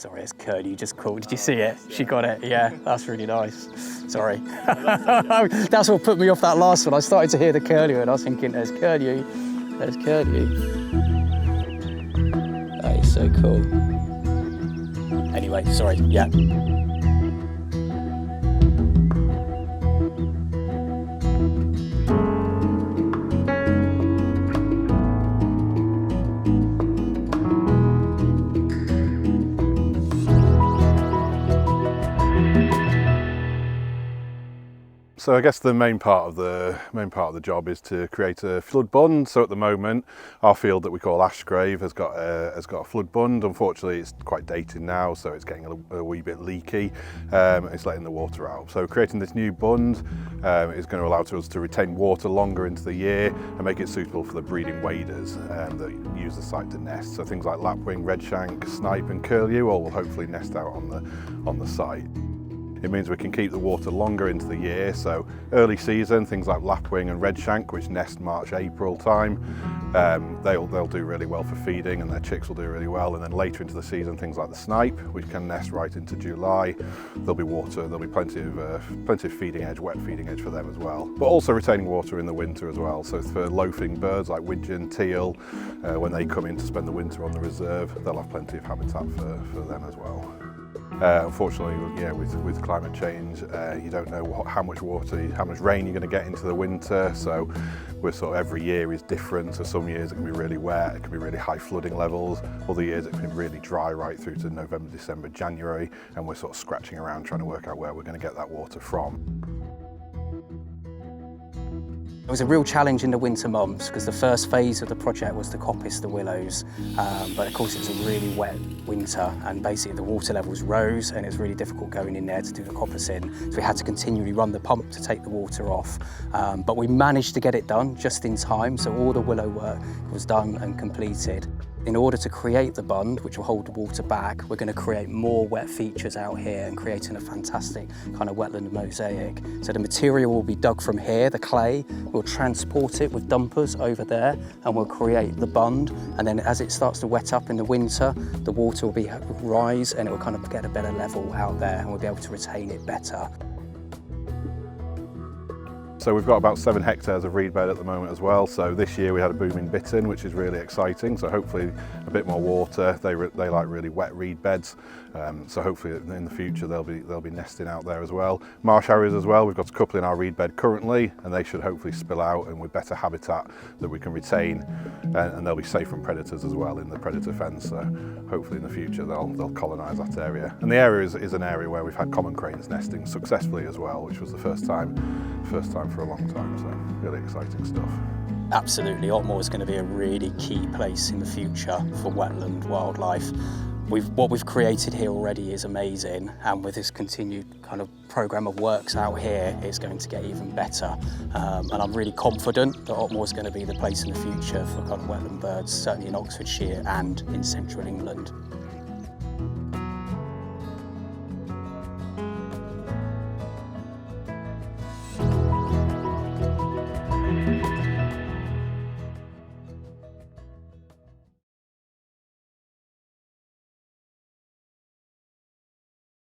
Sorry, it's Curlew just called. Did you see it? She got it. Yeah, that's really nice. Sorry. That's what put me off that last one. I started to hear the Curlew and I was thinking, there's Curlew. There's Curlew. That is so cool. Anyway, sorry. Yeah. So I guess the main part of the job is to create a flood bund. So at the moment, our field that we call Ashgrave has got a flood bund. Unfortunately, it's quite dated now, so it's getting a wee bit leaky. It's letting the water out. So creating this new bund is going to allow us to retain water longer into the year and make it suitable for the breeding waders that use the site to nest. So things like Lapwing, Redshank, Snipe, and Curlew all will hopefully nest out on the site. It means we can keep the water longer into the year, so early season, things like Lapwing and Redshank, which nest March, April time, they'll do really well for feeding and their chicks will do really well. And then later into the season, things like the Snipe, which can nest right into July, there'll be water, there'll be plenty of feeding edge, wet feeding edge for them as well. But also retaining water in the winter as well, so for loafing birds like widgeon, teal, when they come in to spend the winter on the reserve, they'll have plenty of habitat for them as well. Unfortunately, yeah, with climate change, you don't know how much rain you're going to get into the winter. So we're sort of every year is different. So some years it can be really wet, it can be really high flooding levels. Other years it can be really dry right through to November, December, January, and we're sort of scratching around trying to work out where we're going to get that water from. It was a real challenge in the winter months because the first phase of the project was to coppice the willows, but of course it was a really wet winter and basically the water levels rose and it was really difficult going in there to do the coppicing, so we had to continually run the pump to take the water off, but we managed to get it done just in time, so all the willow work was done and completed. In order to create the bund, which will hold the water back, we're going to create more wet features out here and creating a fantastic kind of wetland mosaic. So the material will be dug from here, the clay, we'll transport it with dumpers over there and we'll create the bund, and then as it starts to wet up in the winter, the water will rise and it will kind of get a better level out there and we'll be able to retain it better. So we've got about 7 hectares of reed bed at the moment as well. So this year we had a booming bittern, which is really exciting. So hopefully a bit more water. They like really wet reed beds. So hopefully in the future they'll be nesting out there as well. Marsh harriers as well. We've got a couple in our reed bed currently, and they should hopefully spill out and with better habitat that we can retain, and they'll be safe from predators as well in the predator fence. So hopefully in the future they'll colonise that area. And the area is an area where we've had common cranes nesting successfully as well, which was the first time for a long time, so really exciting stuff. Absolutely, Otmoor is going to be a really key place in the future for wetland wildlife. What we've created here already is amazing, and with this continued kind of programme of works out here, it's going to get even better. And I'm really confident that Otmoor is going to be the place in the future for kind of wetland birds, certainly in Oxfordshire and in central England.